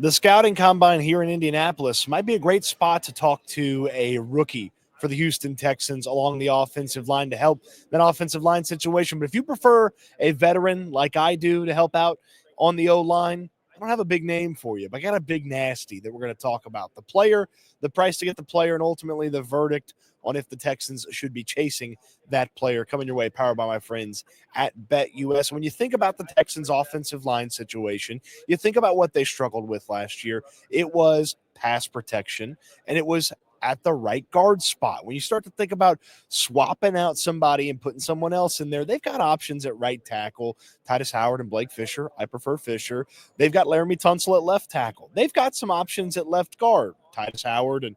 The scouting combine here in Indianapolis might be a great spot to talk to a rookie for the Houston Texans along the offensive line to help that offensive line situation. But if you prefer a veteran like I do to help out on the O-line, I don't have a big name for you, but I got a big nasty that we're going to talk about. The player, the price to get the player, and ultimately the verdict on if the Texans should be chasing that player. Coming your way, powered by my friends at BetUS. When you think about the Texans' offensive line situation, you think about what they struggled with last year. It was pass protection, and it was at the right guard spot. When you start to think about swapping out somebody and putting someone else in there, they've got options at right tackle, Titus Howard and Blake Fisher. I prefer Fisher. They've got Laramie Tunsil at left tackle. They've got some options at left guard, Titus Howard and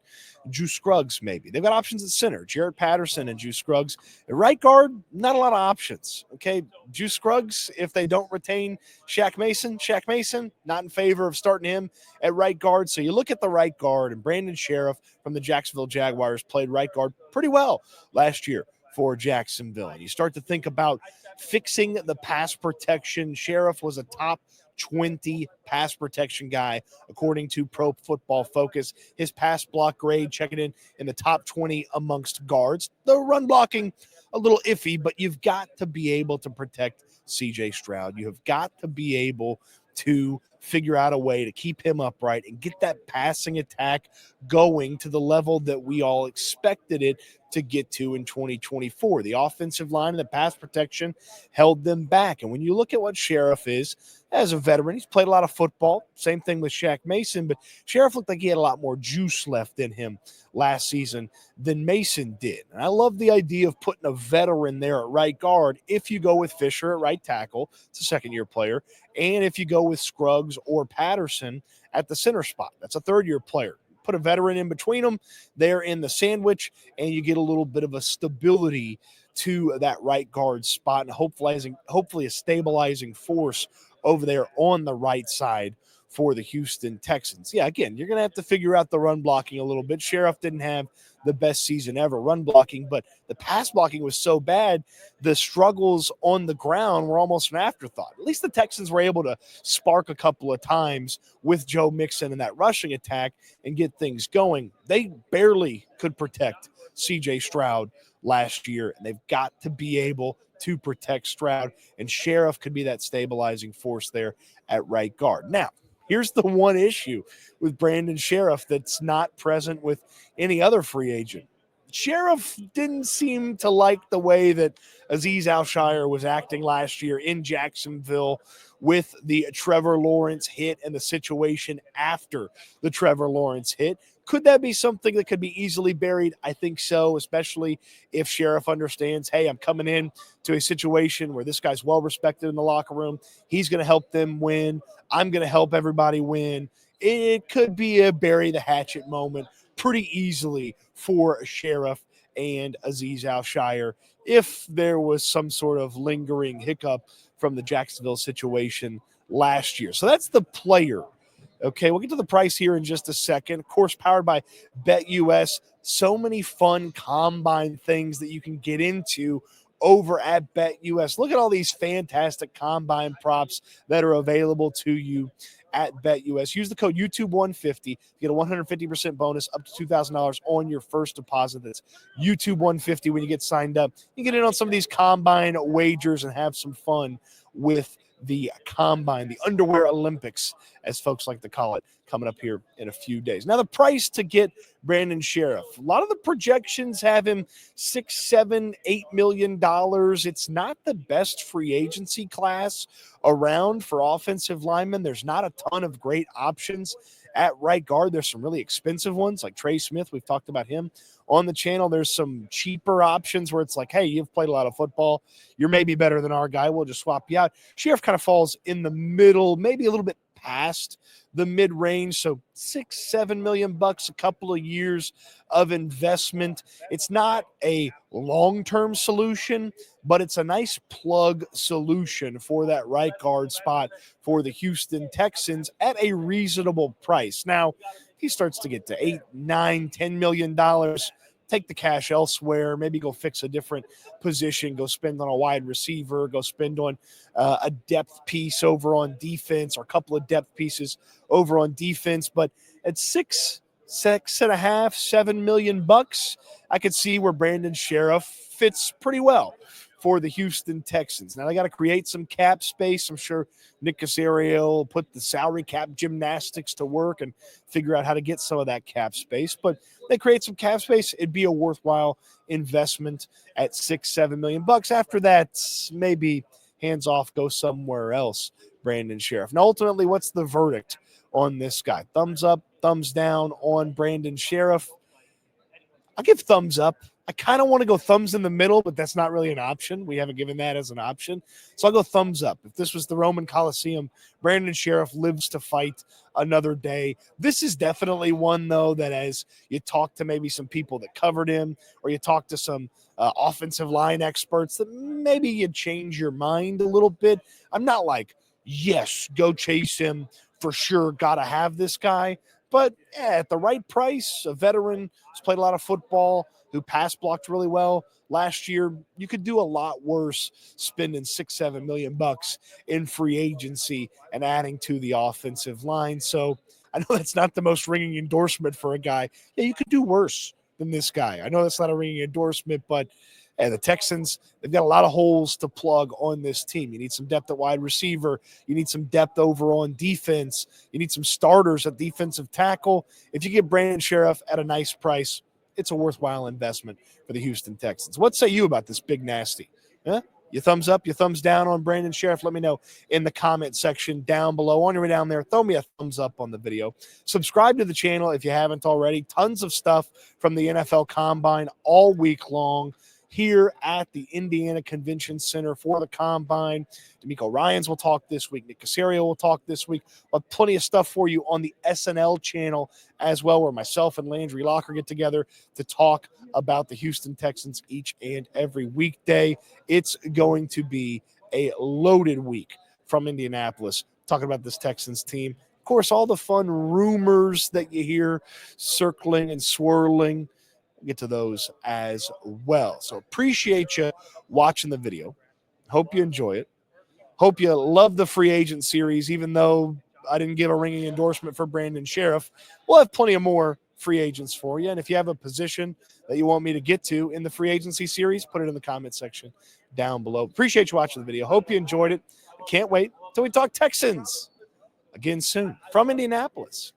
Drew Scruggs maybe. They've got options at center, Jared Patterson and Drew Scruggs. At right guard, not a lot of options. Okay, Drew Scruggs, if they don't retain Shaq Mason, not in favor of starting him at right guard. So you look at the right guard, and Brandon Scherff from the Jacksonville Jaguars played right guard pretty well last year for Jacksonville. And you start to think about fixing the pass protection. Scherff was a top 20 pass protection guy, according to Pro Football Focus. His pass block grade, checking in the top 20 amongst guards. The run blocking, a little iffy, but you've got to be able to protect C.J. Stroud. You have got to be able to figure out a way to keep him upright and get that passing attack going to the level that we all expected it to get to in 2024. The offensive line and the pass protection held them back. And when you look at what Scherff is, as a veteran, he's played a lot of football. Same thing with Shaq Mason, but Scherff looked like he had a lot more juice left in him last season than Mason did. And I love the idea of putting a veteran there at right guard if you go with Fisher at right tackle. It's a second-year player. And if you go with Scruggs or Patterson at the center spot, that's a third-year player. Put a veteran in between them. They're in the sandwich, and you get a little bit of a stability to that right guard spot and hopefully a stabilizing force over there on the right side for the Houston Texans. Yeah, again, you're going to have to figure out the run blocking a little bit. Scherff didn't have the best season ever run blocking, but the pass blocking was so bad, the struggles on the ground were almost an afterthought. At least the Texans were able to spark a couple of times with Joe Mixon in that rushing attack and get things going. They barely could protect C.J. Stroud last year, and they've got to be able to protect Stroud, and Scherff could be that stabilizing force there at right guard. Now, here's the one issue with Brandon Scherff that's not present with any other free agent. Scherff didn't seem to like the way that Azeez Al-Shaair was acting last year in Jacksonville with the Trevor Lawrence hit and the situation after the Trevor Lawrence hit. Could that be something that could be easily buried? I think so, especially if Scherff understands, hey, I'm coming in to a situation where this guy's well-respected in the locker room. He's going to help them win. I'm going to help everybody win. It could be a bury the hatchet moment pretty easily for Scherff and Azeez Al-Shaair if there was some sort of lingering hiccup from the Jacksonville situation last year. So that's the player. Okay, we'll get to the price here in just a second. Of course, powered by BetUS. So many fun combine things that you can get into over at BetUS. Look at all these fantastic combine props that are available to you at BetUS. Use the code YouTube150 to get a 150% bonus up to $2,000 on your first deposit. That's YouTube150 when you get signed up. You get in on some of these combine wagers and have some fun with the combine, the underwear Olympics, as folks like to call it, coming up here in a few days. Now, the price to get Brandon Scherff. A lot of the projections have him $6, $7, $8 million. It's not the best free agency class around for offensive linemen. There's not a ton of great options at right guard. There's some really expensive ones like Trey Smith. We've talked about him on the channel. There's some cheaper options where it's like, hey, you've played a lot of football. You're maybe better than our guy. We'll just swap you out. Scherff kind of falls in the middle, maybe a little bit past the mid-range. So $6-7 million, a couple of years of investment. It's not a long-term solution, but it's a nice plug solution for that right guard spot for the Houston Texans at a reasonable price. Now, he starts to get to $8, $9, $10 million. take the cash elsewhere, maybe go fix a different position, go spend on a wide receiver, go spend on a depth piece over on defense or a couple of depth pieces over on defense. But at six and a half, $7 million, I could see where Brandon Scherff fits pretty well for the Houston Texans. Now, they got to create some cap space. I'm sure Nick Caserio will put the salary cap gymnastics to work and figure out how to get some of that cap space. But they create some cap space, it'd be a worthwhile investment at $6-7 million. After that, maybe hands off, go somewhere else, Brandon Scherff. Now, ultimately, what's the verdict on this guy? Thumbs up, thumbs down on Brandon Scherff? I'll give thumbs up. I kind of want to go thumbs in the middle, but that's not really an option. We haven't given that as an option. So I'll go thumbs up. If this was the Roman Coliseum, Brandon Scherff lives to fight another day. This is definitely one, though, that as you talk to maybe some people that covered him or you talk to some offensive line experts, that maybe you change your mind a little bit. I'm not like, yes, go chase him for sure, got to have this guy. But at the right price, a veteran who's played a lot of football, who pass blocked really well last year, you could do a lot worse spending $6-7 million in free agency and adding to the offensive line. So I know that's not the most ringing endorsement for a guy. Yeah, you could do worse than this guy. I know that's not a ringing endorsement, but the Texans, they've got a lot of holes to plug on this team. You need some depth at wide receiver. You need some depth over on defense. You need some starters at defensive tackle. If you get Brandon Scherff at a nice price, it's a worthwhile investment for the Houston Texans. What say you about this big nasty? Huh? You thumbs up, you thumbs down on Brandon Scherff? Let me know in the comment section down below. On your way down there, throw me a thumbs up on the video. Subscribe to the channel if you haven't already. Tons of stuff from the NFL Combine all week long here at the Indiana Convention Center for the Combine. D'Amico Ryans will talk this week. Nick Caserio will talk this week. But plenty of stuff for you on the SNL channel as well, where myself and Landry Locker get together to talk about the Houston Texans each and every weekday. It's going to be a loaded week from Indianapolis, talking about this Texans team. Of course, all the fun rumors that you hear circling and swirling, we'll get to those as well. So appreciate you watching the video. Hope you enjoy it. Hope you love the free agent series, even though I didn't give a ringing endorsement for Brandon Scherff. We'll have plenty of more free agents for you. And if you have a position that you want me to get to in the free agency series, put it in the comment section down below. Appreciate you watching the video. Hope you enjoyed it. I can't wait till we talk Texans again soon from Indianapolis.